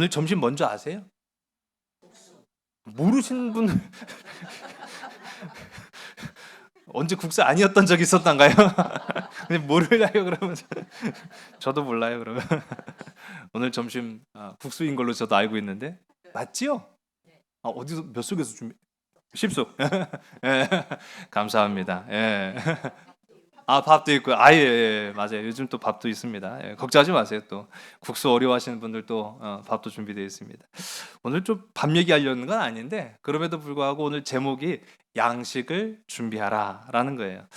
오늘 점심 뭔지 아세요? 모르시는 분 언제 국수 아니었던 적이 있었던가요? 근데 모르나요 그러면? 저도 몰라요 그러면. 오늘 점심 국수인 걸로 저도 알고 있는데 맞지요? 어디서 몇 속에서 준비? 10속. 예, 감사합니다. 예. 밥도 있고, 예, 예, 맞아요. 요즘 또 밥도 있습니다. 예, 걱정하지 마세요. 또 국수 어려워하시는 분들도 밥도 준비되어 있습니다. 오늘 좀 밥 얘기하려는 건 아닌데 그럼에도 불구하고 오늘 제목이 양식을 준비하라라는 거예요.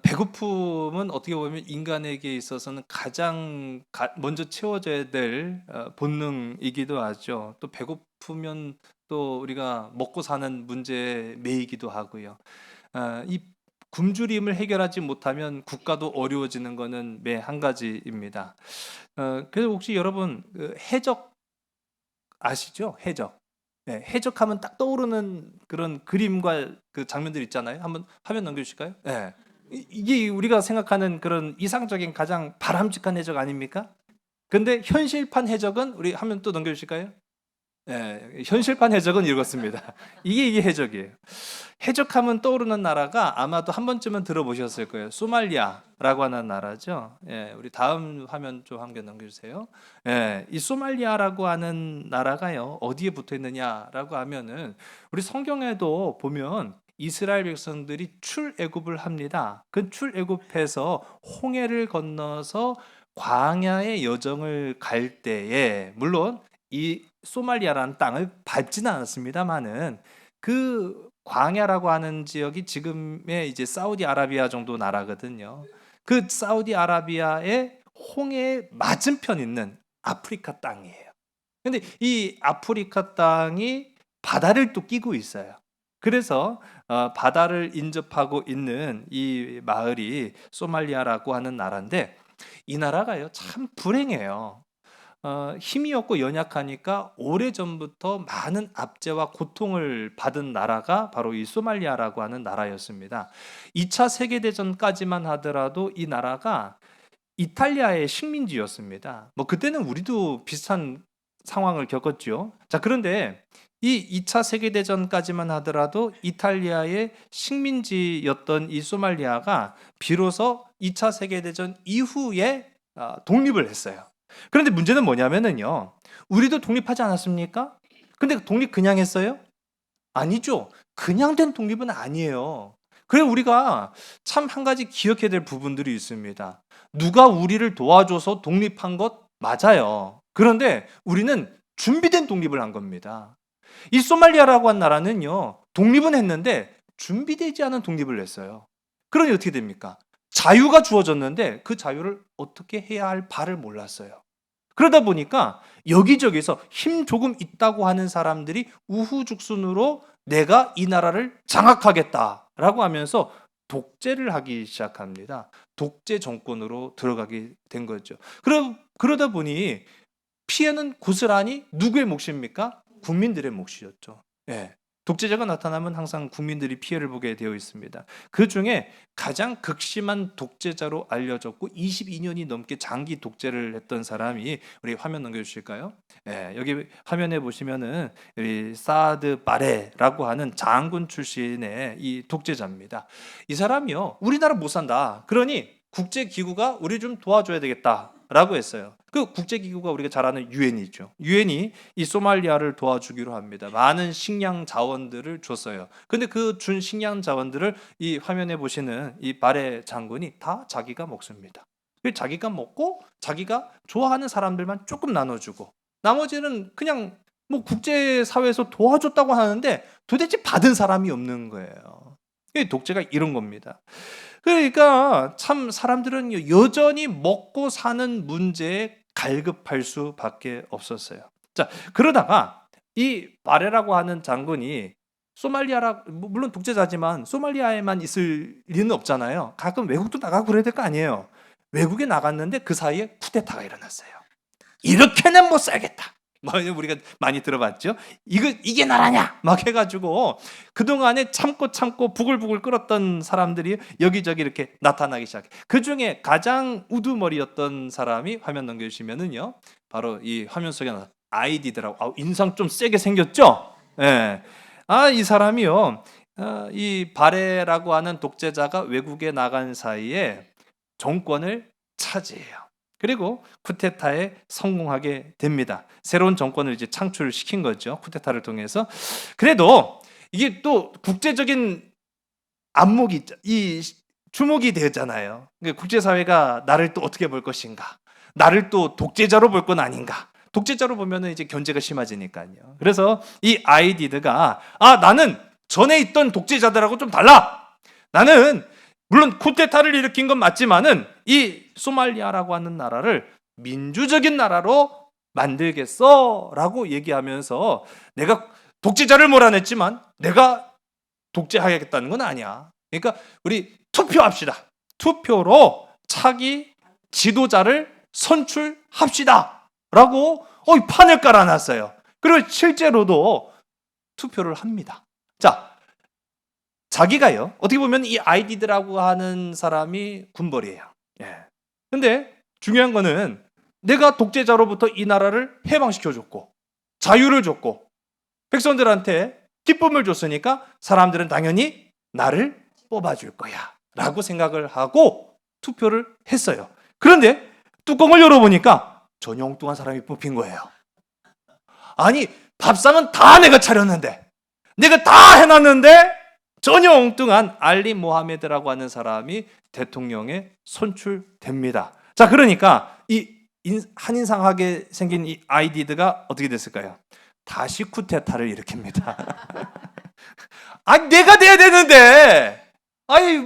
배고픔은 어떻게 보면 인간에게 있어서는 가장 먼저 채워져야 될 본능이기도 하죠. 또 배고프면 또 우리가 먹고 사는 문제에 매이기도 하고요. 이 굶주림을 해결하지 못하면 국가도 어려워지는 것은 매 한 가지입니다. 그래서 혹시 여러분 해적 아시죠? 해적. 네, 해적하면 딱 떠오르는 그런 그림과 그 장면들 있잖아요. 한번 화면 넘겨주실까요? 네. 이게 우리가 생각하는 그런 이상적인 가장 바람직한 해적 아닙니까? 근데 현실판 해적은 우리 화면 또 넘겨주실까요? 현실판 해적은 이렇습니다. 이게 해적이에요. 해적하면 떠오르는 나라가 아마도 한 번쯤은 들어보셨을 거예요. 소말리아라고 하는 나라죠. 우리 다음 화면 좀 한 개 넘겨주세요. 이 소말리아라고 하는 나라가요. 어디에 붙어 있느냐라고 하면은 우리 성경에도 보면 이스라엘 백성들이 출애굽을 합니다. 그 출애굽해서 홍해를 건너서 광야의 여정을 갈 때에 물론 이 소말리아라는 땅을 밟지는 않았습니다만은 그 광야라고 하는 지역이 지금의 이제 사우디아라비아 정도 나라거든요. 그 사우디아라비아의 홍해 맞은편 있는 아프리카 땅이에요. 근데 이 아프리카 땅이 바다를 또 끼고 있어요. 그래서 바다를 인접하고 있는 이 마을이 소말리아라고 하는 나라인데 이 나라가요 참 불행해요. 힘이 없고 연약하니까 오래전부터 많은 압제와 고통을 받은 나라가 바로 이 소말리아라고 하는 나라였습니다. 2차 세계대전까지만 하더라도 이 나라가 이탈리아의 식민지였습니다. 뭐 그때는 우리도 비슷한 상황을 겪었죠. 자, 그런데 이 2차 세계대전까지만 하더라도 이탈리아의 식민지였던 이 소말리아가 비로소 2차 세계대전 이후에 독립을 했어요. 그런데 문제는 뭐냐면은요. 우리도 독립하지 않았습니까? 근데 독립 그냥 했어요? 아니죠. 그냥 된 독립은 아니에요. 그래서 우리가 참 한 가지 기억해야 될 부분들이 있습니다. 누가 우리를 도와줘서 독립한 것 맞아요. 그런데 우리는 준비된 독립을 한 겁니다. 이 소말리아라고 한 나라는요, 독립은 했는데 준비되지 않은 독립을 했어요. 그러니 어떻게 됩니까? 자유가 주어졌는데 그 자유를 어떻게 해야 할 바를 몰랐어요. 그러다 보니까 여기저기서 힘 조금 있다고 하는 사람들이 우후죽순으로 내가 이 나라를 장악하겠다라고 하면서 독재를 하기 시작합니다. 독재 정권으로 들어가게 된 거죠. 그러다 보니 피해는 고스란히 누구의 몫입니까? 국민들의 몫이었죠. 예. 독재자가 나타나면 항상 국민들이 피해를 보게 되어 있습니다. 그 중에 가장 극심한 독재자로 알려졌고 22년이 넘게 장기 독재를 했던 사람이 우리 화면 넘겨주실까요? 여기 화면에 보시면은 우리 사드 바레라고 하는 장군 출신의 이 독재자입니다. 이 사람이요 우리나라 못 산다. 그러니 국제기구가 우리 좀 도와줘야 되겠다라고 했어요. 그 국제기구가 우리가 잘 아는 유엔이죠. 유엔이 이 소말리아를 도와주기로 합니다. 많은 식량 자원들을 줬어요. 근데 그 준 식량 자원들을 이 화면에 보시는 이 바레 장군이 다 자기가 먹습니다. 자기가 먹고 자기가 좋아하는 사람들만 조금 나눠주고 나머지는 그냥 뭐 국제사회에서 도와줬다고 하는데 도대체 받은 사람이 없는 거예요. 독재가 이런 겁니다. 그러니까 참 사람들은 여전히 먹고 사는 문제에 갈급할 수밖에 없었어요. 자, 그러다가 이 바레라고 하는 장군이 소말리아라 물론 독재자지만 소말리아에만 있을 리는 없잖아요. 가끔 외국도 나가고 그래야 될 거 아니에요. 외국에 나갔는데 그 사이에 쿠데타가 일어났어요. 이렇게는 못 살겠다. 뭐 우리가 많이 들어봤죠. 이게 나라냐? 막 해가지고 그 동안에 참고 부글부글 끓었던 사람들이 여기저기 이렇게 나타나기 시작해. 그 중에 가장 우두머리였던 사람이 화면 넘겨주시면은요, 바로 이 화면 속에 아이디드라고, 인상 좀 세게 생겼죠? 예. 이 사람이요, 이 바레라고 하는 독재자가 외국에 나간 사이에 정권을 차지해요. 그리고 쿠데타에 성공하게 됩니다. 새로운 정권을 이제 창출시킨 거죠. 쿠데타를 통해서. 그래도 이게 또 국제적인 안목이 이 주목이 되잖아요. 국제사회가 나를 또 어떻게 볼 것인가? 나를 또 독재자로 볼 건 아닌가? 독재자로 보면은 이제 견제가 심해지니까요. 그래서 이 아이디드가 나는 전에 있던 독재자들하고 좀 달라. 나는 물론 쿠데타를 일으킨 건 맞지만은 이 소말리아라고 하는 나라를 민주적인 나라로 만들겠어라고 얘기하면서 내가 독재자를 몰아냈지만 내가 독재하겠다는 건 아니야. 그러니까 우리 투표합시다. 투표로 차기 지도자를 선출합시다. 라고 판을 깔아놨어요. 그리고 실제로도 투표를 합니다. 자, 자기가요, 어떻게 보면 이 아이디드라고 하는 사람이 군벌이에요. 예. 근데 중요한 거는 내가 독재자로부터 이 나라를 해방시켜줬고, 자유를 줬고, 백성들한테 기쁨을 줬으니까 사람들은 당연히 나를 뽑아줄 거야. 라고 생각을 하고 투표를 했어요. 그런데 뚜껑을 열어보니까 전혀 엉뚱한 사람이 뽑힌 거예요. 아니, 밥상은 다 내가 차렸는데, 내가 다 해놨는데, 전혀 엉뚱한 알리 모하메드라고 하는 사람이 대통령에 선출됩니다. 자, 그러니까 이 한인상하게 생긴 이 아이디드가 어떻게 됐을까요? 다시 쿠데타를 일으킵니다. 내가 돼야 되는데,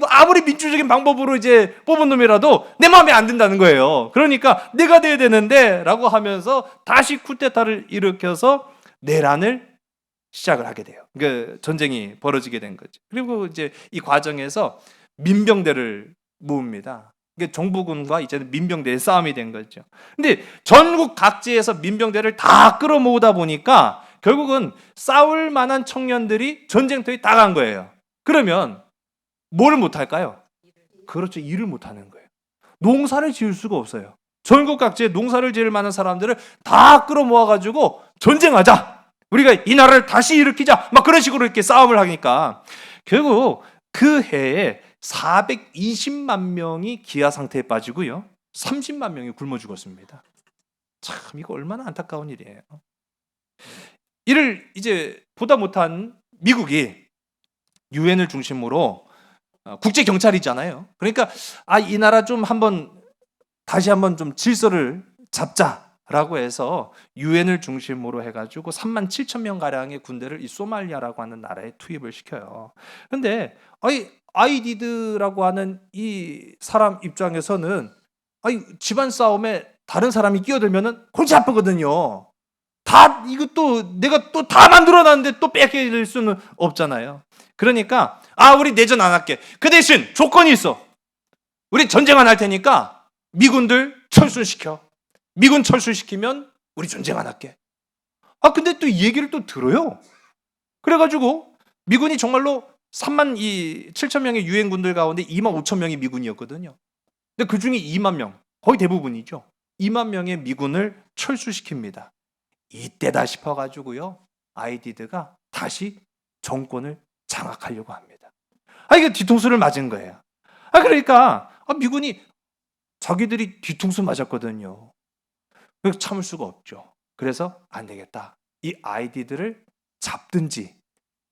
아무리 민주적인 방법으로 이제 뽑은 놈이라도 내 마음에 안 든다는 거예요. 그러니까 내가 돼야 되는데 라고 하면서 다시 쿠데타를 일으켜서 내란을 시작을 하게 돼요. 그 전쟁이 벌어지게 된 거죠. 그리고 이제 이 과정에서 민병대를 모읍니다. 정부군과 이제는 민병대의 싸움이 된 거죠. 근데 전국 각지에서 민병대를 다 끌어모으다 보니까 결국은 싸울 만한 청년들이 전쟁터에 다 간 거예요. 그러면 뭘 못할까요? 그렇죠. 일을 못하는 거예요. 농사를 지을 수가 없어요. 전국 각지에 농사를 지을 만한 사람들을 다 끌어모아가지고 전쟁하자. 우리가 이 나라를 다시 일으키자. 막 그런 식으로 이렇게 싸움을 하니까 결국 그 해에 420만 명이 기아 상태에 빠지고요. 30만 명이 굶어 죽었습니다. 참 이거 얼마나 안타까운 일이에요. 이를 이제 보다 못한 미국이 유엔을 중심으로 국제 경찰이잖아요. 그러니까 이 나라 좀 다시 한번 좀 질서를 잡자라고 해서 유엔을 중심으로 해가지고 3만 7천 명 가량의 군대를 이 소말리아라고 하는 나라에 투입을 시켜요. 근데 아이디드라고 하는 이 사람 입장에서는 집안 싸움에 다른 사람이 끼어들면은 골치 아프거든요. 이것도 내가 또 다 만들어놨는데 또 뺏길 수는 없잖아요. 그러니까 우리 내전 안 할게. 그 대신 조건이 있어. 우리 전쟁 안 할 테니까 미군들 철수시켜. 미군 철수시키면 우리 전쟁 안 할게. 근데 또 이 얘기를 또 들어요. 그래가지고 미군이 정말로 3만 7천 명의 유엔군들 가운데 2만 5천 명이 미군이었거든요. 근데 그 중에 2만 명, 거의 대부분이죠. 2만 명의 미군을 철수시킵니다. 이때다 싶어가지고요, 아이디드가 다시 정권을 장악하려고 합니다. 이게 뒤통수를 맞은 거예요. 그러니까 미군이 자기들이 뒤통수 맞았거든요. 그래서 참을 수가 없죠. 그래서 안 되겠다. 이 아이디들을 잡든지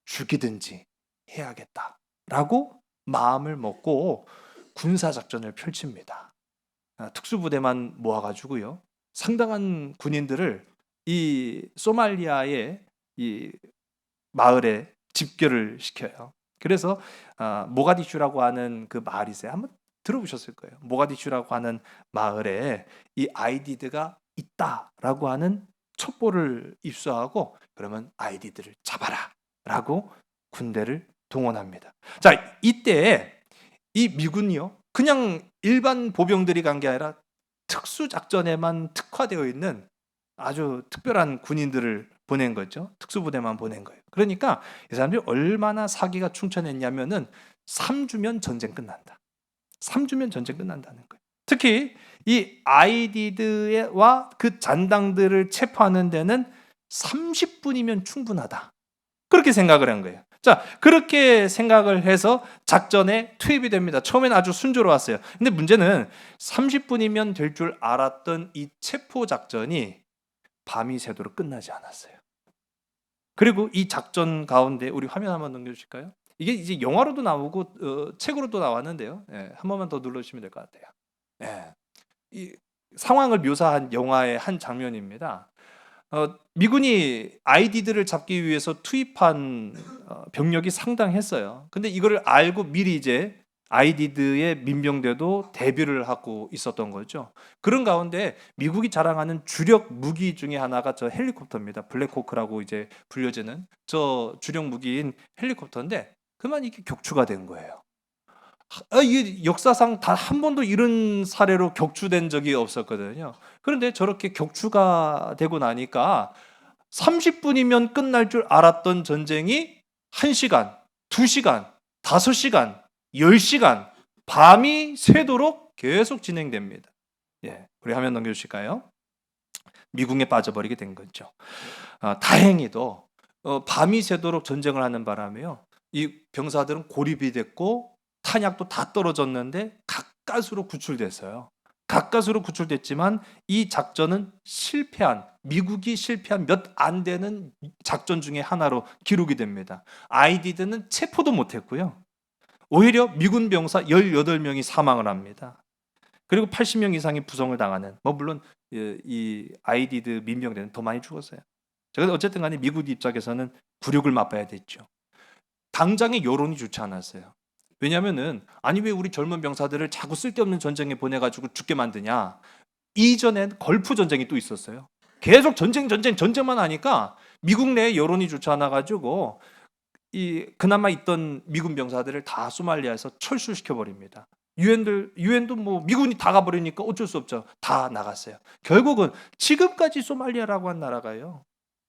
죽이든지 해야겠다라고 마음을 먹고 군사작전을 펼칩니다. 특수부대만 모아가지고요, 상당한 군인들을 이 소말리아의 이 마을에 집결을 시켜요. 그래서 모가디슈라고 하는 그 마을이 있어요. 한번 들어보셨을 거예요. 모가디슈라고 하는 마을에 이 아이디드가 있다라고 하는 첩보를 입수하고, 그러면 아이디드를 잡아라 라고 군대를 동원합니다. 자, 이때 이 미군이요, 그냥 일반 보병들이 간 게 아니라 특수작전에만 특화되어 있는 아주 특별한 군인들을 보낸 거죠. 특수부대만 보낸 거예요. 그러니까 이 사람들이 얼마나 사기가 충천했냐면은 3주면 전쟁 끝난다. 3주면 전쟁 끝난다는 거예요. 특히 이 아이디드와 그 잔당들을 체포하는 데는 30분이면 충분하다. 그렇게 생각을 한 거예요. 자, 그렇게 생각을 해서 작전에 투입이 됩니다. 처음에는 아주 순조로웠어요. 근데 문제는 30분이면 될 줄 알았던 이 체포 작전이 밤이 새도록 끝나지 않았어요. 그리고 이 작전 가운데 우리 화면 한번 넘겨주실까요? 이게 이제 영화로도 나오고 책으로도 나왔는데요. 예, 한 번만 더 눌러주시면 될 것 같아요. 예, 이 상황을 묘사한 영화의 한 장면입니다. 미군이 아이디들을 잡기 위해서 투입한 병력이 상당했어요. 근데 이거를 알고 미리 이제 아이디드의 민병대도 대비를 하고 있었던 거죠. 그런 가운데 미국이 자랑하는 주력 무기 중에 하나가 저 헬리콥터입니다. 블랙호크라고 이제 불려지는 저 주력 무기인 헬리콥터인데 그만 이게 격추가 된 거예요. 이게 역사상 단 한 번도 이런 사례로 격추된 적이 없었거든요. 그런데 저렇게 격추가 되고 나니까 30분이면 끝날 줄 알았던 전쟁이 1시간, 2시간, 5시간, 10시간, 밤이 새도록 계속 진행됩니다. 예, 우리 화면 넘겨주실까요? 미궁에 빠져버리게 된 거죠. 다행히도 밤이 새도록 전쟁을 하는 바람에요. 이 병사들은 고립이 됐고 탄약도 다 떨어졌는데 가까스로 구출됐어요. 가까스로 구출됐지만 이 작전은 미국이 실패한 몇 안 되는 작전 중에 하나로 기록이 됩니다. 아이디드는 체포도 못했고요. 오히려 미군 병사 18명이 사망을 합니다. 그리고 80명 이상이 부상을 당하는, 물론 이 아이디드 민병대는 더 많이 죽었어요. 어쨌든 간에 미국 입장에서는 굴욕을 맛봐야 됐죠. 당장의 여론이 좋지 않았어요. 왜냐하면은 아니 왜 우리 젊은 병사들을 자꾸 쓸데없는 전쟁에 보내가지고 죽게 만드냐. 이전엔 걸프 전쟁이 또 있었어요. 계속 전쟁만 하니까 미국 내 여론이 좋지 않아가지고 이 그나마 있던 미군 병사들을 다 소말리아에서 철수시켜 버립니다. 유엔도 뭐 미군이 다 가버리니까 어쩔 수 없죠. 다 나갔어요. 결국은 지금까지 소말리아라고 한 나라가요.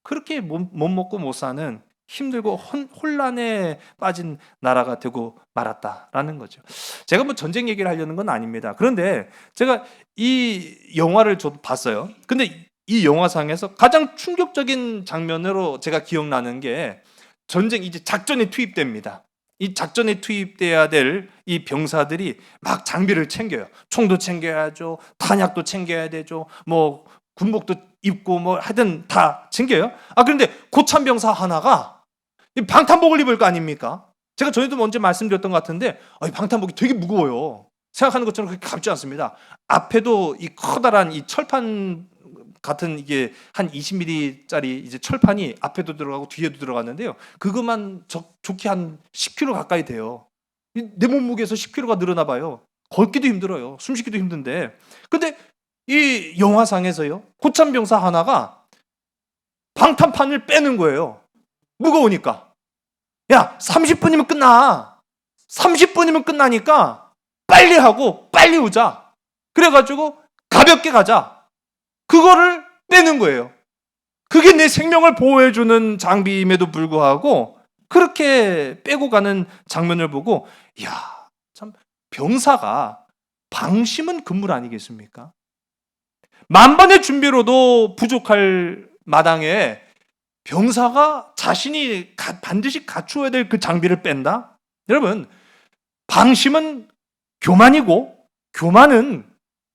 그렇게 못 먹고 못 사는 힘들고 혼란에 빠진 나라가 되고 말았다라는 거죠. 제가 뭐 전쟁 얘기를 하려는 건 아닙니다. 그런데 제가 이 영화를 저도 봤어요. 근데 이 영화상에서 가장 충격적인 장면으로 제가 기억나는 게 전쟁 이제 작전에 투입됩니다. 이 작전에 투입돼야 될 이 병사들이 막 장비를 챙겨요. 총도 챙겨야죠. 탄약도 챙겨야 되죠. 뭐 군복도 입고 뭐 하여튼 다 챙겨요. 그런데 고참 병사 하나가 방탄복을 입을 거 아닙니까? 제가 전에도 먼저 말씀드렸던 것 같은데 방탄복이 되게 무거워요. 생각하는 것처럼 그렇게 가볍지 않습니다. 앞에도 이 커다란 이 철판 같은 이게 한 20mm짜리 이제 철판이 앞에도 들어가고 뒤에도 들어갔는데요. 그것만 좋게 한 10kg 가까이 돼요. 내 몸무게에서 10kg가 늘어나 봐요. 걷기도 힘들어요. 숨쉬기도 힘든데. 근데 이 영화상에서요. 고참 병사 하나가 방탄판을 빼는 거예요. 무거우니까. 야, 30분이면 끝나. 30분이면 끝나니까 빨리 하고 빨리 오자. 그래가지고 가볍게 가자. 그거를 빼는 거예요. 그게 내 생명을 보호해주는 장비임에도 불구하고 그렇게 빼고 가는 장면을 보고 이야, 참 병사가 방심은 금물 아니겠습니까? 만반의 준비로도 부족할 마당에 병사가 자신이 반드시 갖추어야 될 그 장비를 뺀다? 여러분, 방심은 교만이고 교만은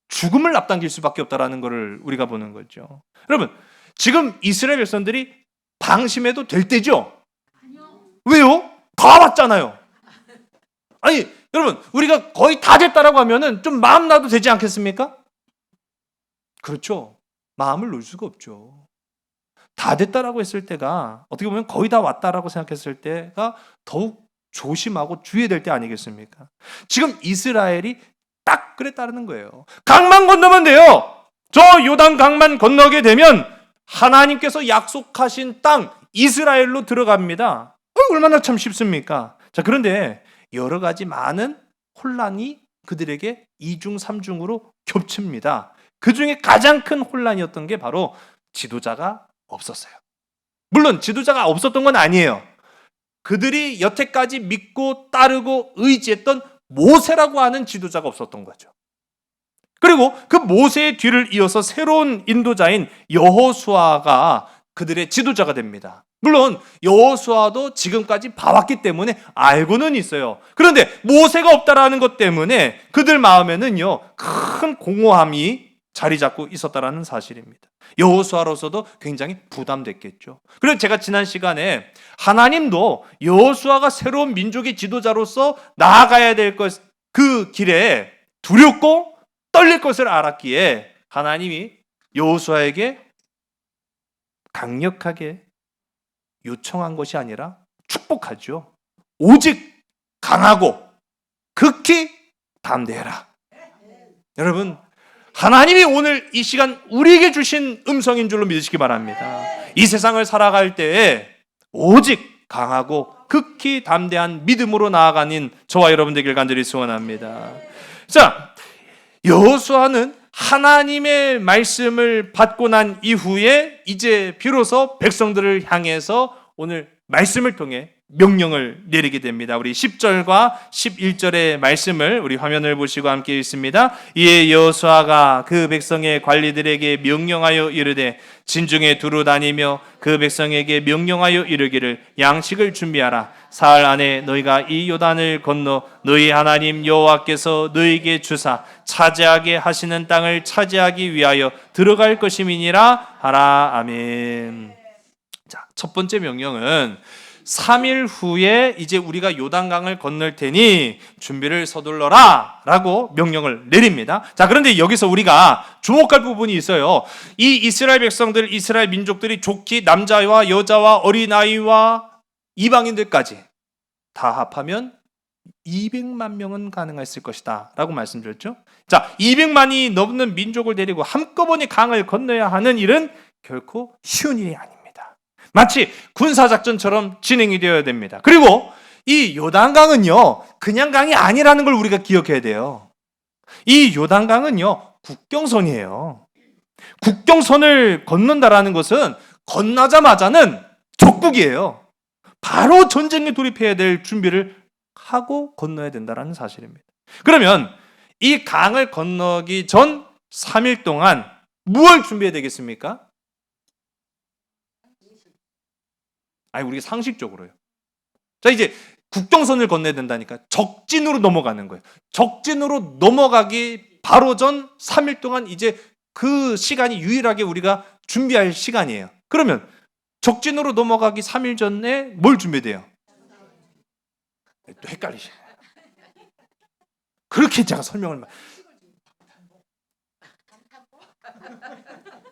죽음을 앞당길 수밖에 없다라는 것을 우리가 보는 거죠. 여러분, 지금 이스라엘 백성들이 방심해도 될 때죠? 왜요? 다 왔잖아요. 아니, 여러분, 우리가 거의 다 됐다라고 하면은 좀 마음 놔도 되지 않겠습니까? 그렇죠. 마음을 놓을 수가 없죠. 다 됐다라고 했을 때가 어떻게 보면 거의 다 왔다라고 생각했을 때가 더욱 조심하고 주의해야 될 때 아니겠습니까? 지금 이스라엘이 딱 그랬다는 거예요. 강만 건너면 돼요. 저 요단 강만 건너게 되면 하나님께서 약속하신 땅 이스라엘로 들어갑니다. 얼마나 참 쉽습니까? 자, 그런데 여러 가지 많은 혼란이 그들에게 이중 삼중으로 겹칩니다. 그 중에 가장 큰 혼란이었던 게 바로 지도자가 없었어요. 물론 지도자가 없었던 건 아니에요. 그들이 여태까지 믿고 따르고 의지했던 모세라고 하는 지도자가 없었던 거죠. 그리고 그 모세의 뒤를 이어서 새로운 인도자인 여호수아가 그들의 지도자가 됩니다. 물론 여호수아도 지금까지 봐왔기 때문에 알고는 있어요. 그런데 모세가 없다라는 것 때문에 그들 마음에는요, 큰 공허함이 자리 잡고 있었다라는 사실입니다. 여호수아로서도 굉장히 부담됐겠죠. 그래서 제가 지난 시간에 하나님도 여호수아가 새로운 민족의 지도자로서 나아가야 될 것, 그 길에 두렵고 떨릴 것을 알았기에 하나님이 여호수아에게 강력하게 요청한 것이 아니라 축복하죠. 오직 강하고 극히 담대해라. 여러분, 하나님이 오늘 이 시간 우리에게 주신 음성인 줄로 믿으시기 바랍니다. 이 세상을 살아갈 때에 오직 강하고 극히 담대한 믿음으로 나아가는 저와 여러분 되길 간절히 소원합니다. 자, 여호수아는 하나님의 말씀을 받고 난 이후에 이제 비로소 백성들을 향해서 오늘 말씀을 통해 명령을 내리게 됩니다. 우리 10절과 11절의 말씀을 우리 화면을 보시고 함께 읽습니다. 이에 여호수아가 그 백성의 관리들에게 명령하여 이르되 진중에 두루 다니며 그 백성에게 명령하여 이르기를 양식을 준비하라. 사흘 안에 너희가 이 요단을 건너 너희 하나님 여호와께서 너희에게 주사 차지하게 하시는 땅을 차지하기 위하여 들어갈 것임이니라 하라. 아멘. 자, 첫 번째 명령은 3일 후에 이제 우리가 요단강을 건널 테니 준비를 서둘러라 라고 명령을 내립니다. 자, 그런데 여기서 우리가 주목할 부분이 있어요. 이 이스라엘 백성들, 이스라엘 민족들이 족기 남자와 여자와 어린아이와 이방인들까지 다 합하면 200만 명은 가능했을 것이다 라고 말씀드렸죠. 자, 200만이 넘는 민족을 데리고 한꺼번에 강을 건너야 하는 일은 결코 쉬운 일이 아닙니다. 마치 군사작전처럼 진행이 되어야 됩니다. 그리고 이 요단강은요, 그냥 강이 아니라는 걸 우리가 기억해야 돼요. 이 요단강은요, 국경선이에요. 국경선을 건넌다라는 것은 건너자마자는 적국이에요. 바로 전쟁에 돌입해야 될 준비를 하고 건너야 된다는 사실입니다. 그러면 이 강을 건너기 전 3일 동안 무엇을 준비해야 되겠습니까? 아니, 우리가 상식적으로요. 자, 이제 국경선을 건너야 된다니까. 적진으로 넘어가는 거예요. 적진으로 넘어가기 바로 전 3일 동안 이제 그 시간이 유일하게 우리가 준비할 시간이에요. 그러면 적진으로 넘어가기 3일 전에 뭘 준비돼요? 또 헷갈리시네. 그렇게 제가 설명을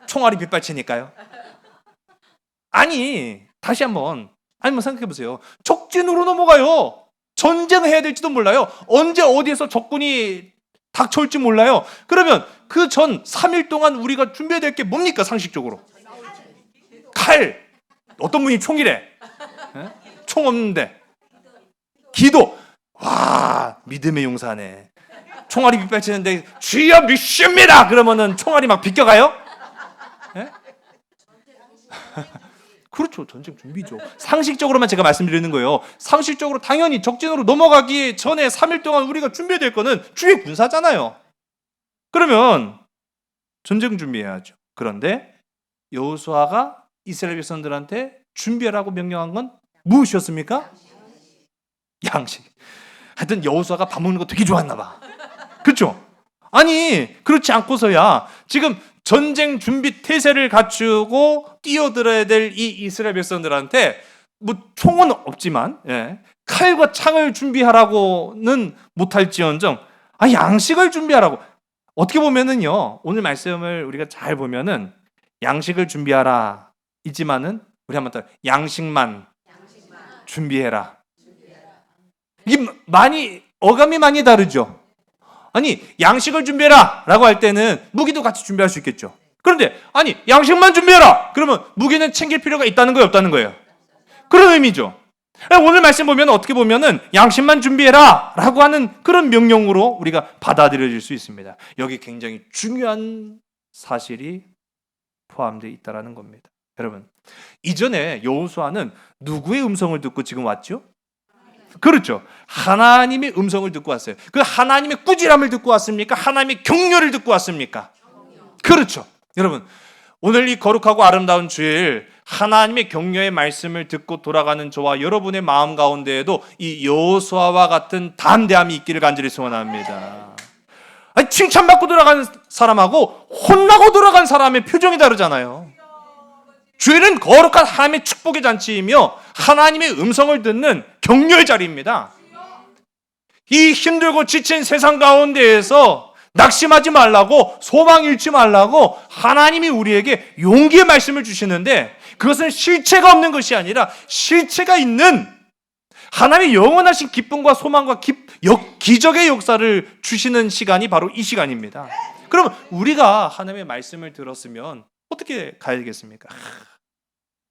총알이 빗발치니까요. 아니, 다시 한번 생각해 보세요. 적진으로 넘어가요. 전쟁해야 될지도 몰라요. 언제 어디에서 적군이 닥쳐올지 몰라요. 그러면 그 전 3일 동안 우리가 준비해야 될 게 뭡니까? 상식적으로 칼. 어떤 분이 총이래. 총 없는데 기도. 와, 믿음의 용사네. 총알이 빗발치는데 주여 믿습니다 그러면은 총알이 막 비껴가요? 그렇죠. 전쟁 준비죠. 상식적으로만 제가 말씀드리는 거예요. 상식적으로 당연히 적진으로 넘어가기 전에 3일 동안 우리가 준비해야 될 거는 주의 군사잖아요. 그러면 전쟁 준비해야죠. 그런데 여호수아가 이스라엘 백성들한테 준비하라고 명령한 건 무엇이었습니까? 양식. 하여튼 여호수아가 밥 먹는 거 되게 좋아했나 봐. 그렇죠? 아니, 그렇지 않고서야 지금 전쟁 준비 태세를 갖추고 뛰어들어야 될 이 이스라엘 백성들한테 뭐 총은 없지만 칼과 창을 준비하라고는 못할지언정 양식을 준비하라고. 어떻게 보면은요, 오늘 말씀을 우리가 잘 보면은 양식을 준비하라 이지만은 우리 한번 더 양식만 준비해라. 이게 어감이 많이 다르죠. 아니, 양식을 준비해라 라고 할 때는 무기도 같이 준비할 수 있겠죠. 그런데 아니, 양식만 준비해라 그러면 무기는 챙길 필요가 있다는 거예요, 없다는 거예요? 그런 의미죠. 오늘 말씀 보면 어떻게 보면은 양식만 준비해라 라고 하는 그런 명령으로 우리가 받아들여질 수 있습니다. 여기 굉장히 중요한 사실이 포함되어 있다는 겁니다. 여러분, 이전에 여호수아는 누구의 음성을 듣고 지금 왔죠? 그렇죠. 하나님의 음성을 듣고 왔어요. 그 하나님의 꾸지람을 듣고 왔습니까? 하나님의 격려를 듣고 왔습니까? 그렇죠. 여러분, 오늘 이 거룩하고 아름다운 주일 하나님의 격려의 말씀을 듣고 돌아가는 저와 여러분의 마음 가운데에도 이 여호수아와 같은 담대함이 있기를 간절히 소원합니다. 아니, 칭찬받고 돌아가는 사람하고 혼나고 돌아간 사람의 표정이 다르잖아요. 주일은 거룩한 하나님의 축복의 잔치이며 하나님의 음성을 듣는 격려의 자리입니다. 이 힘들고 지친 세상 가운데에서 낙심하지 말라고, 소망 잃지 말라고 하나님이 우리에게 용기의 말씀을 주시는데, 그것은 실체가 없는 것이 아니라 실체가 있는 하나님의 영원하신 기쁨과 소망과 기적의 역사를 주시는 시간이 바로 이 시간입니다. 그럼 우리가 하나님의 말씀을 들었으면 어떻게 가야겠습니까?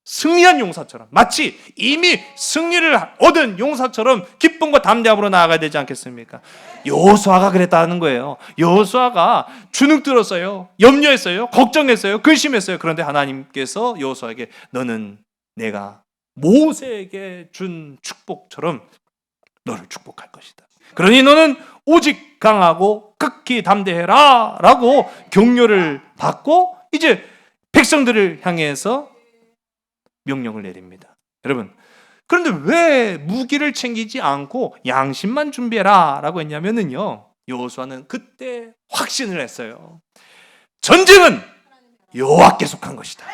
승리한 용사처럼, 마치 이미 승리를 얻은 용사처럼 기쁨과 담대함으로 나아가야 되지 않겠습니까? 여호수아가 그랬다는 거예요. 여호수아가 주눅 들었어요. 염려했어요. 걱정했어요. 근심했어요. 그런데 하나님께서 여호수아에게 너는 내가 모세에게 준 축복처럼 너를 축복할 것이다. 그러니 너는 오직 강하고 극히 담대해라 라고 격려를 받고 이제 백성들을 향해서 명령을 내립니다. 여러분, 그런데 왜 무기를 챙기지 않고 양심만 준비해라 라고 했냐면요, 여호수아는 그때 확신을 했어요. 전쟁은 여호와께 속한 것이다.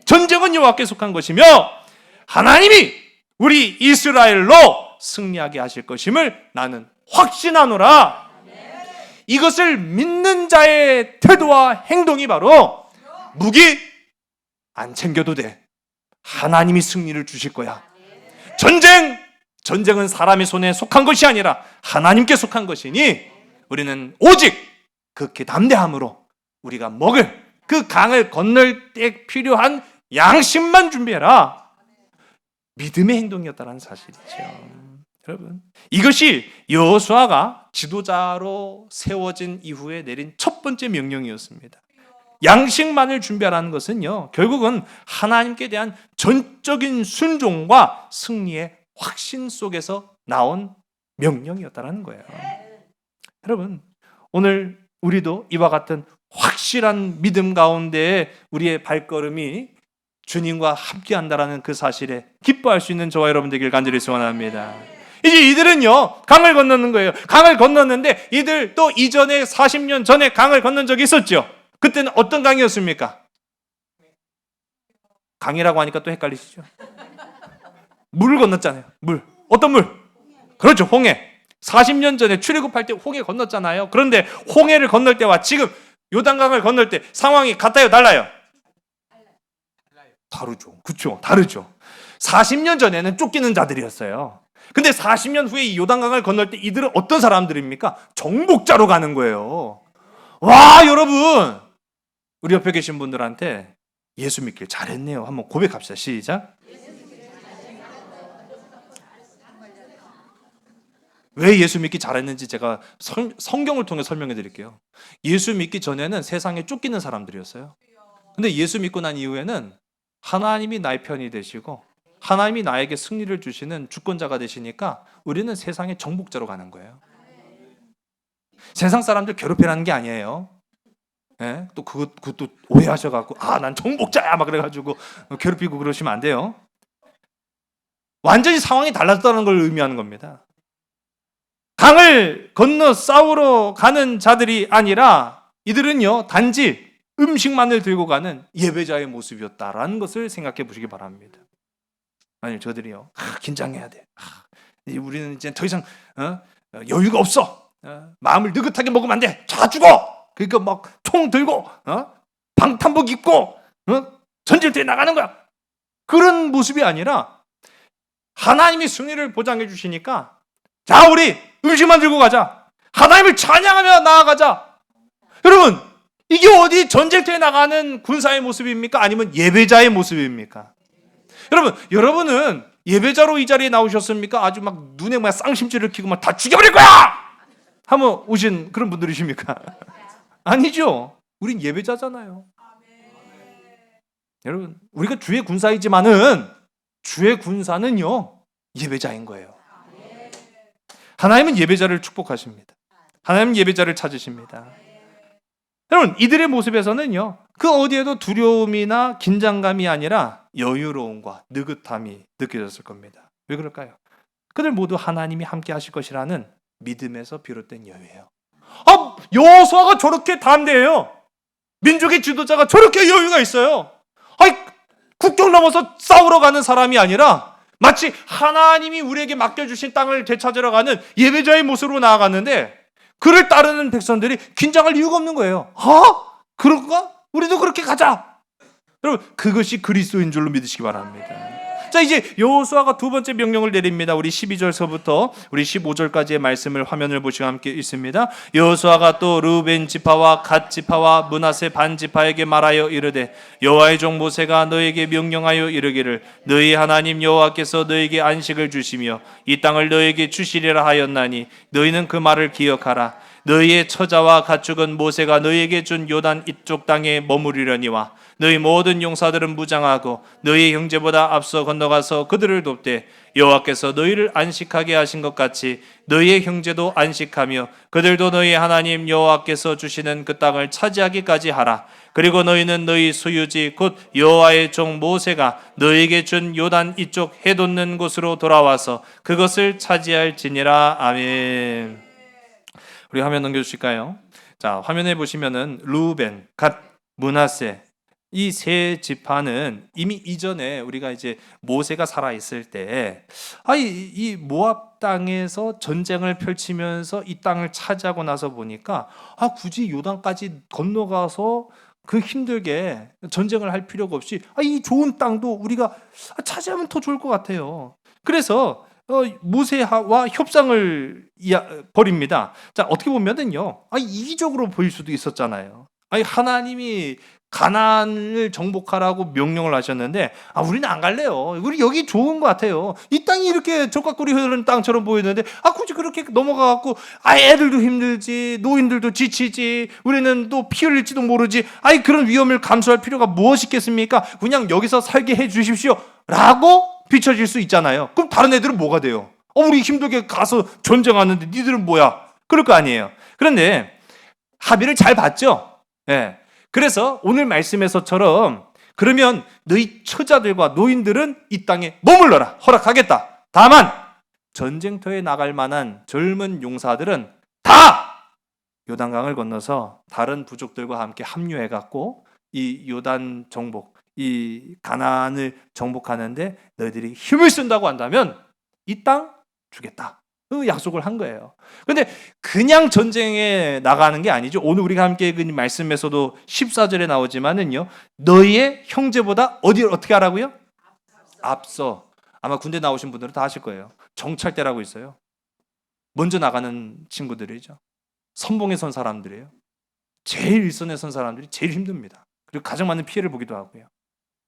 전쟁은 여호와께 속한 것이며 하나님이 우리 이스라엘로 승리하게 하실 것임을 나는 확신하노라. 이것을 믿는 자의 태도와 행동이 바로 무기 안 챙겨도 돼. 하나님이 승리를 주실 거야. 전쟁은 사람의 손에 속한 것이 아니라 하나님께 속한 것이니 우리는 오직 극히 담대함으로 우리가 먹을 그 강을 건널 때 필요한 양심만 준비해라. 믿음의 행동이었다는 사실이죠. 여러분, 이것이 여호수아가 지도자로 세워진 이후에 내린 첫 번째 명령이었습니다. 양식만을 준비하라는 것은요, 결국은 하나님께 대한 전적인 순종과 승리의 확신 속에서 나온 명령이었다는 거예요. 여러분, 오늘 우리도 이와 같은 확실한 믿음 가운데 우리의 발걸음이 주님과 함께한다라는 그 사실에 기뻐할 수 있는 저와 여러분 되길 간절히 소원합니다. 이제 이들은요, 강을 건너는 거예요. 강을 건넜는데 이들 또 이전에 40년 전에 강을 건넌 적이 있었죠. 그때는 어떤 강이었습니까? 강이라고 하니까 또 헷갈리시죠? 물을 건넜잖아요. 물. 어떤 물? 그렇죠. 홍해. 40년 전에 출애굽할 때 홍해 건넜잖아요. 그런데 홍해를 건널 때와 지금 요단강을 건널 때 상황이 같아요, 달라요? 다르죠. 그렇죠. 다르죠. 40년 전에는 쫓기는 자들이었어요. 근데 40년 후에 이 요단강을 건널 때 이들은 어떤 사람들입니까? 정복자로 가는 거예요. 와, 여러분, 우리 옆에 계신 분들한테 예수 믿길 잘했네요. 한번 고백합시다. 시작. 왜 예수 믿기 잘했는지 제가 성경을 통해 설명해 드릴게요. 예수 믿기 전에는 세상에 쫓기는 사람들이었어요. 근데 예수 믿고 난 이후에는 하나님이 나의 편이 되시고 하나님이 나에게 승리를 주시는 주권자가 되시니까 우리는 세상의 정복자로 가는 거예요. 세상 사람들 괴롭히라는 게 아니에요. 예? 또 그것도 오해하셔갖고 난 정복자야 막 그래가지고 괴롭히고 그러시면 안 돼요. 완전히 상황이 달라졌다는 걸 의미하는 겁니다. 강을 건너 싸우러 가는 자들이 아니라 이들은요, 단지 음식만을 들고 가는 예배자의 모습이었다라는 것을 생각해 보시기 바랍니다. 아니, 저들이요, 긴장해야 돼. 우리는 이제 더 이상 여유가 없어. 마음을 느긋하게 먹으면 안 돼. 다 죽어. 그러니까 막 총 들고 방탄복 입고 전쟁터에 나가는 거야. 그런 모습이 아니라 하나님이 승리를 보장해 주시니까 자, 우리 음식만 들고 가자. 하나님을 찬양하며 나아가자. 여러분, 이게 어디 전쟁터에 나가는 군사의 모습입니까? 아니면 예배자의 모습입니까? 여러분은 예배자로 이 자리에 나오셨습니까? 아주 막 눈에 막 쌍심지를 켜고 막 다 죽여버릴 거야! 하면 오신 그런 분들이십니까? 아니죠. 우린 예배자잖아요. 여러분, 우리가 주의 군사이지만은 주의 군사는요, 예배자인 거예요. 하나님은 예배자를 축복하십니다. 하나님은 예배자를 찾으십니다. 여러분, 이들의 모습에서는요, 그 어디에도 두려움이나 긴장감이 아니라 여유로움과 느긋함이 느껴졌을 겁니다. 왜 그럴까요? 그들 모두 하나님이 함께 하실 것이라는 믿음에서 비롯된 여유예요. 여호수아가 저렇게 담대해요. 민족의 지도자가 저렇게 여유가 있어요. 국경 넘어서 싸우러 가는 사람이 아니라 마치 하나님이 우리에게 맡겨주신 땅을 되찾으러 가는 예배자의 모습으로 나아갔는데 그를 따르는 백성들이 긴장할 이유가 없는 거예요. 그런가? 우리도 그렇게 가자. 여러분, 그것이 그리스도인 줄로 믿으시기 바랍니다. 자, 이제 여호수아가 두 번째 명령을 내립니다. 우리 12절서부터 우리 15절까지의 말씀을 화면을 보시고 함께 읽습니다. 여호수아가 또 르우벤 지파와 갓 지파와 므낫세 반 지파에게 말하여 이르되 여호와의 종 모세가 너에게 명령하여 이르기를 너희 하나님 여호와께서 너에게 안식을 주시며 이 땅을 너에게 주시리라 하였나니 너희는 그 말을 기억하라. 너희의 처자와 가축은 모세가 너희에게 준 요단 이쪽 땅에 머무르려니와 너희 모든 용사들은 무장하고 너희 형제보다 앞서 건너가서 그들을 돕되 여호와께서 너희를 안식하게 하신 것 같이 너희의 형제도 안식하며 그들도 너희 하나님 여호와께서 주시는 그 땅을 차지하기까지 하라. 그리고 너희는 너희 소유지 곧 여호와의 종 모세가 너희에게 준 요단 이쪽 해 돋는 곳으로 돌아와서 그것을 차지할지니라. 아멘. 우리 화면 넘겨주실까요? 자, 화면에 보시면은 르우벤, 갓, 므낫세 이 세 지파는 이미 이전에 우리가 이제 모세가 살아 있을 때, 이 모압 땅에서 전쟁을 펼치면서 이 땅을 차지하고 나서 보니까 굳이 요단까지 건너가서 그 힘들게 전쟁을 할 필요가 없이 이 좋은 땅도 우리가 차지하면 더 좋을 것 같아요. 그래서 모세와 협상을 벌입니다. 자, 어떻게 보면은요, 이기적으로 보일 수도 있었잖아요. 하나님이 가나안을 정복하라고 명령을 하셨는데 우리는 안 갈래요. 우리 여기 좋은 것 같아요. 이 땅이 이렇게 적각꿀이 흐르는 땅처럼 보이는데 굳이 그렇게 넘어가갖고 애들도 힘들지, 노인들도 지치지, 우리는 또 피 흘릴지도 모르지, 그런 위험을 감수할 필요가 무엇이 있겠습니까? 그냥 여기서 살게 해주십시오 라고 비춰질 수 있잖아요. 그럼 다른 애들은 뭐가 돼요? 우리 힘들게 가서 전쟁하는데 니들은 뭐야? 그럴 거 아니에요. 그런데 합의를 잘 봤죠. 예. 그래서 오늘 말씀에서처럼 그러면 너희 처자들과 노인들은 이 땅에 머물러라, 허락하겠다. 다만 전쟁터에 나갈 만한 젊은 용사들은 다 요단강을 건너서 다른 부족들과 함께 합류해갖고 이 요단 정복, 이 가나안을 정복하는데 너희들이 힘을 쓴다고 한다면 이 땅 주겠다. 그 약속을 한 거예요. 근데 그냥 전쟁에 나가는 게 아니죠. 오늘 우리가 함께 읽은 말씀에서도 14절에 나오지만은요, 너희의 형제보다 어떻게 하라고요? 앞서. 아마 군대 나오신 분들은 다 아실 거예요. 정찰대라고 있어요. 먼저 나가는 친구들이죠. 선봉에 선 사람들이에요. 제일 일선에 선 사람들이 제일 힘듭니다. 그리고 가장 많은 피해를 보기도 하고요.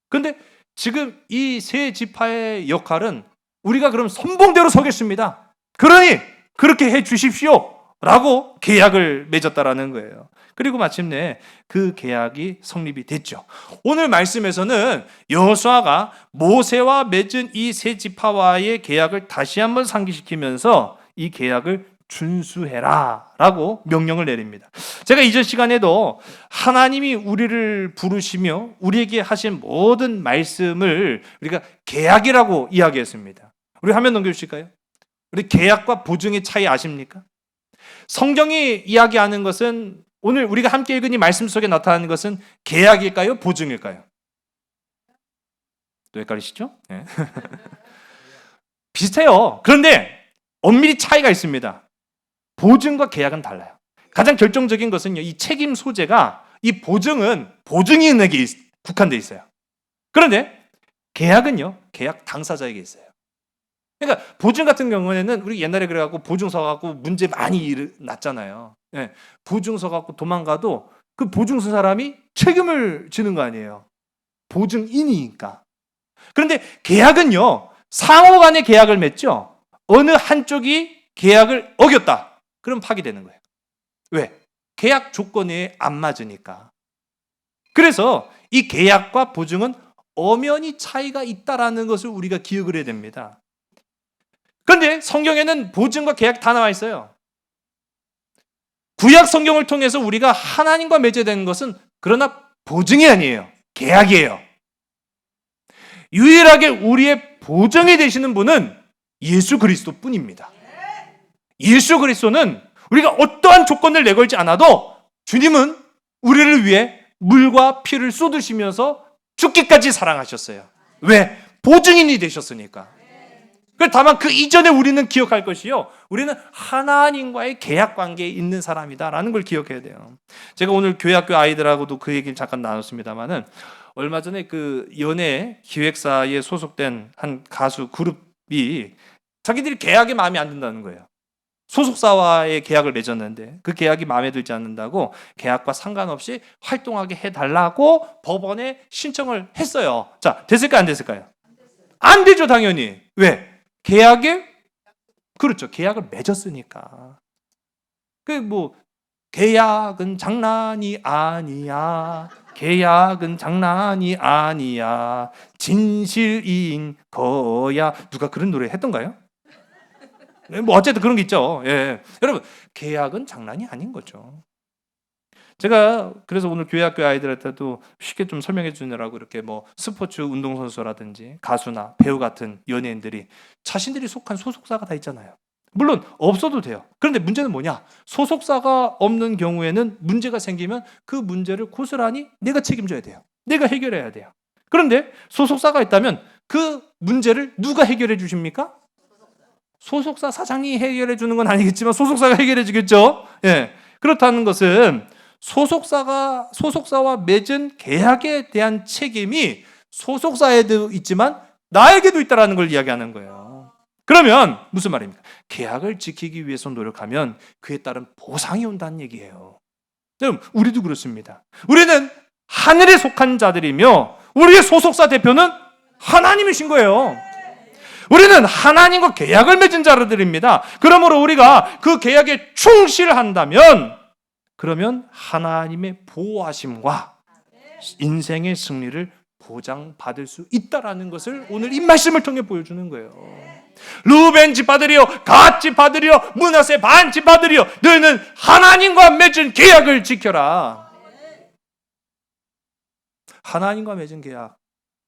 근데 지금 이 세 지파의 역할은 우리가 그럼 선봉대로 서겠습니다. 그러니 그렇게 해 주십시오 라고 계약을 맺었다라는 거예요. 그리고 마침내 그 계약이 성립이 됐죠. 오늘 말씀에서는 여호수아가 모세와 맺은 이 세 지파와의 계약을 다시 한번 상기시키면서 이 계약을 준수해라 라고 명령을 내립니다. 제가 이전 시간에도 하나님이 우리를 부르시며 우리에게 하신 모든 말씀을 우리가 계약이라고 이야기했습니다. 우리 화면 넘겨주실까요? 우리 계약과 보증의 차이 아십니까? 성경이 이야기하는 것은, 오늘 우리가 함께 읽은 이 말씀 속에 나타나는 것은 계약일까요? 보증일까요? 또 헷갈리시죠? 네. 비슷해요. 그런데 엄밀히 차이가 있습니다. 보증과 계약은 달라요. 가장 결정적인 것은요, 이 책임 소재가, 이 보증인에게 국한되어 있어요. 그런데 계약은요, 계약 당사자에게 있어요. 그러니까 보증 같은 경우에는 우리 옛날에 그래갖고 보증서 갖고 문제 많이 났잖아요. 예, 보증서 갖고 도망가도 그 보증서 사람이 책임을 지는 거 아니에요. 보증인이니까. 그런데 계약은요, 상호간의 계약을 맺죠. 어느 한쪽이 계약을 어겼다, 그럼 파기되는 거예요. 왜? 계약 조건에 안 맞으니까. 그래서 이 계약과 보증은 엄연히 차이가 있다라는 것을 우리가 기억을 해야 됩니다. 그런데 성경에는 보증과 계약 다 나와 있어요. 구약 성경을 통해서 우리가 하나님과 맺어야 되는 것은 그러나 보증이 아니에요. 계약이에요. 유일하게 우리의 보증이 되시는 분은 예수 그리스도뿐입니다. 예수 그리스도는 우리가 어떠한 조건을 내걸지 않아도 주님은 우리를 위해 물과 피를 쏟으시면서 죽기까지 사랑하셨어요. 왜? 보증인이 되셨으니까. 다만 그 이전에 우리는 기억할 것이요, 우리는 하나님과의 계약 관계에 있는 사람이다라는 걸 기억해야 돼요. 제가 오늘 교회학교 아이들하고도 그 얘기를 잠깐 나눴습니다만은, 얼마 전에 그 연예 기획사에 소속된 한 가수 그룹이 자기들이 계약이 마음에 안 든다는 거예요. 소속사와의 계약을 맺었는데 그 계약이 마음에 들지 않는다고 계약과 상관없이 활동하게 해달라고 법원에 신청을 했어요. 자, 됐을까요? 안 됐을까요? 안 되죠, 당연히. 왜? 계약에, 그렇죠, 계약을 맺었으니까. 계약은 장난이 아니야. 계약은 장난이 아니야. 진실인 거야. 누가 그런 노래 했던가요? 어쨌든 그런 게 있죠. 예. 여러분, 계약은 장난이 아닌 거죠. 제가 그래서 오늘 교회학교 아이들한테도 쉽게 좀 설명해 주느라고 이렇게 스포츠 운동선수라든지 가수나 배우 같은 연예인들이 자신들이 속한 소속사가 다 있잖아요. 물론 없어도 돼요. 그런데 문제는 뭐냐? 소속사가 없는 경우에는 문제가 생기면 그 문제를 고스란히 내가 책임져야 돼요. 내가 해결해야 돼요. 그런데 소속사가 있다면 그 문제를 누가 해결해 주십니까? 소속사 사장이 해결해 주는 건 아니겠지만 소속사가 해결해 주겠죠. 예. 그렇다는 것은 소속사와 맺은 계약에 대한 책임이 소속사에도 있지만 나에게도 있다라는 걸 이야기하는 거예요. 그러면 무슨 말입니까? 계약을 지키기 위해서 노력하면 그에 따른 보상이 온다는 얘기예요. 여러분, 우리도 그렇습니다. 우리는 하늘에 속한 자들이며 우리의 소속사 대표는 하나님이신 거예요. 우리는 하나님과 계약을 맺은 자들입니다. 그러므로 우리가 그 계약에 충실한다면, 그러면 하나님의 보호하심과 인생의 승리를 보장받을 수 있다라는 것을 오늘 이 말씀을 통해 보여주는 거예요. 루벤 집 아들이여, 갓 집 아들이여, 므낫세 반 집 아들이여, 너희는 하나님과 맺은 계약을 지켜라. 하나님과 맺은 계약,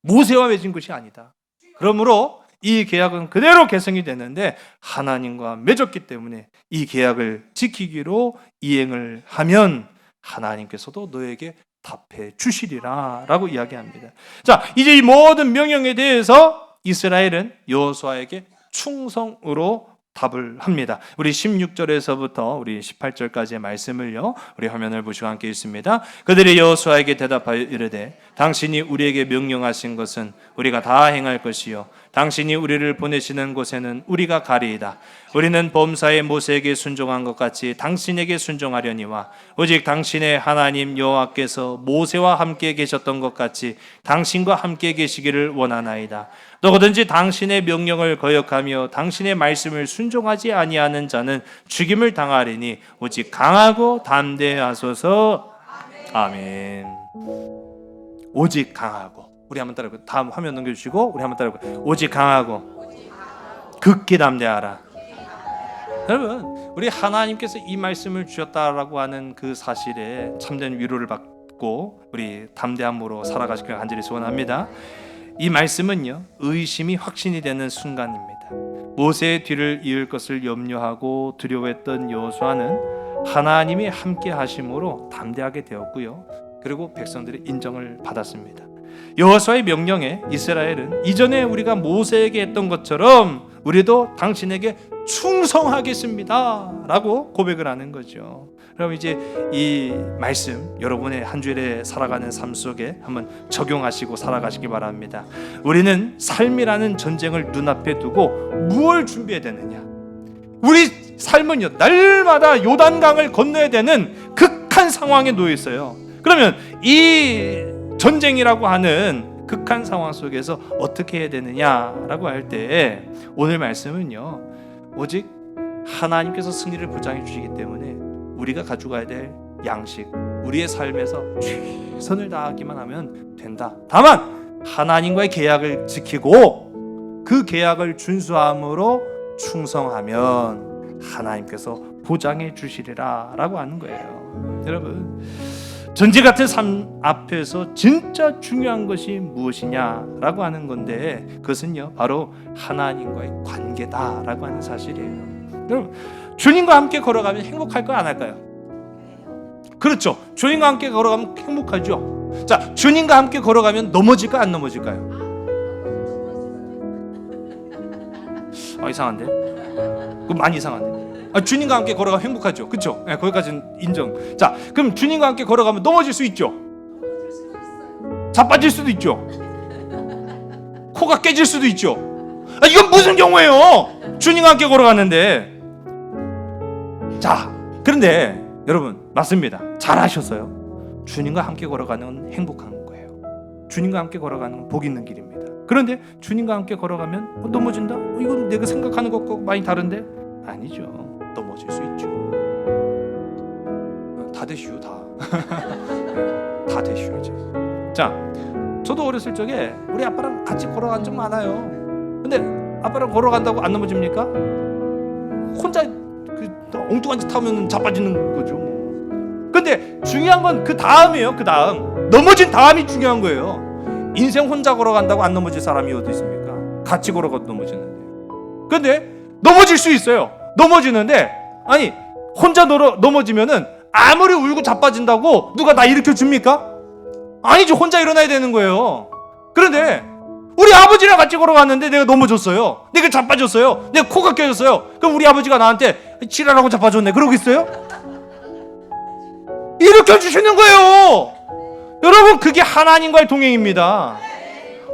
모세와 맺은 것이 아니다. 그러므로 이 계약은 그대로 개성이 되는데 하나님과 맺었기 때문에 이 계약을 지키기로 이행을 하면 하나님께서도 너에게 답해 주시리라 라고 이야기합니다. 자, 이제 이 모든 명령에 대해서 이스라엘은 여호수아에게 충성으로 답을 합니다. 우리 16절에서부터 우리 18절까지의 말씀을요, 우리 화면을 보시고 함께 읽습니다. 그들이 여호수아에게 대답하여 이르되 당신이 우리에게 명령하신 것은 우리가 다 행할 것이요 당신이 우리를 보내시는 곳에는 우리가 가리이다. 우리는 범사의 모세에게 순종한 것 같이 당신에게 순종하려니와 오직 당신의 하나님 여호와께서 모세와 함께 계셨던 것 같이 당신과 함께 계시기를 원하나이다. 누구든지 당신의 명령을 거역하며 당신의 말씀을 순종하지 아니하는 자는 죽임을 당하리니 오직 강하고 담대하소서. 아멘. 오직 강하고, 우리 한번 따라해볼까요? 다음 화면 넘겨주시고 우리 한번 따라해볼까요? 오직 강하고 극히 담대하라. 여러분, 우리 하나님께서 이 말씀을 주셨다라고 하는 그 사실에 참된 위로를 받고 우리 담대함으로 살아가시길 간절히 소원합니다. 이 말씀은요, 의심이 확신이 되는 순간입니다. 모세의 뒤를 이을 것을 염려하고 두려워했던 여호수아는 하나님이 함께 하심으로 담대하게 되었고요, 그리고 백성들의 인정을 받았습니다. 여호수아의 명령에 이스라엘은 이전에 우리가 모세에게 했던 것처럼 우리도 당신에게 충성하겠습니다 라고 고백을 하는 거죠. 그럼 이제 이 말씀 여러분의 한 주일에 살아가는 삶 속에 한번 적용하시고 살아가시기 바랍니다. 우리는 삶이라는 전쟁을 눈앞에 두고 무엇을 준비해야 되느냐? 우리 삶은요, 날마다 요단강을 건너야 되는 극한 상황에 놓여 있어요. 그러면 이 전쟁이라고 하는 극한 상황 속에서 어떻게 해야 되느냐라고 할 때 오늘 말씀은요, 오직 하나님께서 승리를 보장해 주시기 때문에 우리가 가져가야 될 양식, 우리의 삶에서 최선을 다하기만 하면 된다. 다만 하나님과의 계약을 지키고 그 계약을 준수함으로 충성하면 하나님께서 보장해 주시리라 라고 하는 거예요. 여러분, 전제 같은 삶 앞에서 진짜 중요한 것이 무엇이냐라고 하는 건데, 그것은요 바로 하나님과의 관계다라고 하는 사실이에요. 여러분, 주님과 함께 걸어가면 행복할까요, 안 할까요? 그렇죠. 주님과 함께 걸어가면 행복하죠. 자, 주님과 함께 걸어가면 넘어질까, 안 넘어질까요? 이상한데? 그거 많이 이상한데? 주님과 함께 걸어가면 행복하죠. 그렇죠? 네, 거기까지는 인정. 자, 그럼 주님과 함께 걸어가면 넘어질 수 있죠. 자빠질 수도 있죠. 코가 깨질 수도 있죠. 이건 무슨 경우예요? 주님과 함께 걸어갔는데. 자, 그런데 여러분, 맞습니다. 잘하셨어요. 주님과 함께 걸어가는 건 행복한 거예요. 주님과 함께 걸어가는 건 복 있는 길입니다. 그런데 주님과 함께 걸어가면 넘어진다? 이건 내가 생각하는 것과 많이 다른데? 아니죠. 넘어질 수 있죠. 다 되시오, 다. 다 되시오 이제. 자, 저도 어렸을 적에 우리 아빠랑 같이 걸어간 적 많아요. 근데 아빠랑 걸어간다고 안 넘어집니까? 혼자 그 엉뚱한 짓 하면 자빠지는 거죠. 근데 중요한 건 그 다음이에요. 그 다음, 넘어진 다음이 중요한 거예요. 인생 혼자 걸어간다고 안 넘어질 사람이 어디 있습니까? 같이 걸어가도 넘어지는데. 근데 넘어질 수 있어요. 넘어지는데, 아니 혼자 넘어지면은 아무리 울고 자빠진다고 누가 나 일으켜 줍니까? 아니죠. 혼자 일어나야 되는 거예요. 그런데 우리 아버지랑 같이 걸어갔는데 내가 넘어졌어요. 내가 자빠졌어요. 내가 코가 깨졌어요. 그럼 우리 아버지가 나한테 지랄하고 자빠졌네 그러겠어요? 일으켜 주시는 거예요. 여러분, 그게 하나님과의 동행입니다.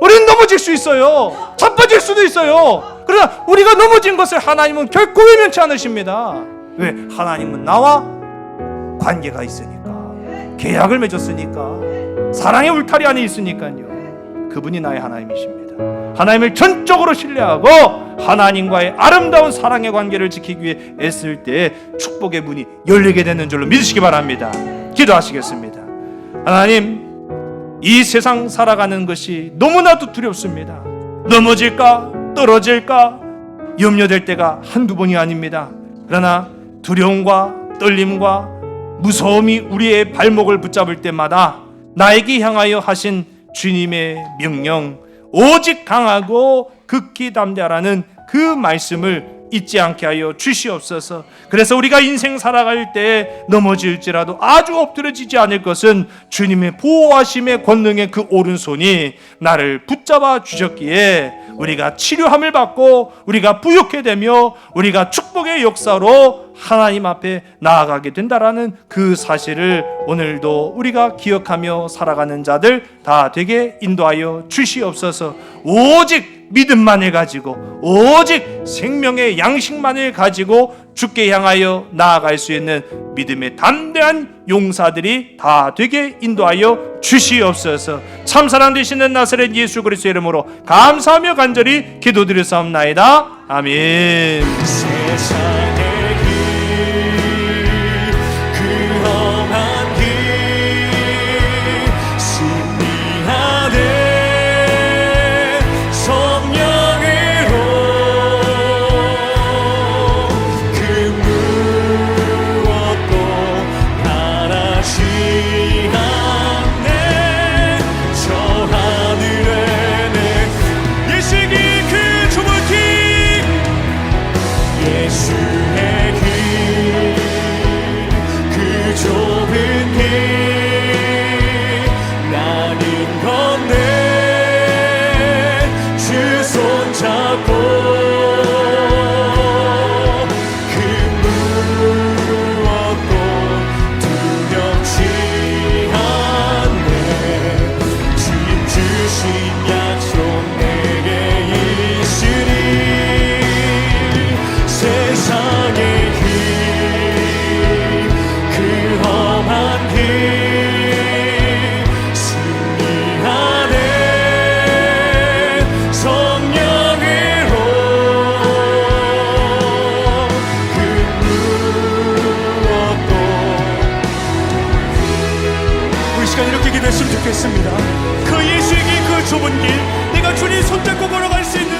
우리는 넘어질 수 있어요. 자빠질 수도 있어요. 그러나 우리가 넘어진 것을 하나님은 결코 외면치 않으십니다. 왜? 하나님은 나와 관계가 있으니까, 계약을 맺었으니까, 사랑의 울타리 안에 있으니까요. 그분이 나의 하나님이십니다. 하나님을 전적으로 신뢰하고 하나님과의 아름다운 사랑의 관계를 지키기 위해 애쓸 때 축복의 문이 열리게 되는 줄로 믿으시기 바랍니다. 기도하시겠습니다. 하나님, 이 세상 살아가는 것이 너무나도 두렵습니다. 넘어질까, 떨어질까 염려될 때가 한두 번이 아닙니다. 그러나 두려움과 떨림과 무서움이 우리의 발목을 붙잡을 때마다 나에게 향하여 하신 주님의 명령, 오직 강하고 극히 담대하라는 그 말씀을 잊지 않게 하여 주시옵소서. 그래서 우리가 인생 살아갈 때 넘어질지라도 아주 엎드려지지 않을 것은 주님의 보호하심의 권능의 그 오른손이 나를 붙잡아 주셨기에 우리가 치료함을 받고 우리가 부욕해 되며 우리가 축복의 역사로 하나님 앞에 나아가게 된다라는 그 사실을 오늘도 우리가 기억하며 살아가는 자들 다 되게 인도하여 주시옵소서. 오직 믿음만을 가지고, 오직 생명의 양식만을 가지고 주께 향하여 나아갈 수 있는 믿음의 담대한 용사들이 다 되게 인도하여 주시옵소서. 참사랑 되시는 나사렛 예수 그리스도의 이름으로 감사하며 간절히 기도드렸사옵나이다. 아멘. 그 예수에게 그 좁은 길, 내가 주님 손잡고 걸어갈 수 있는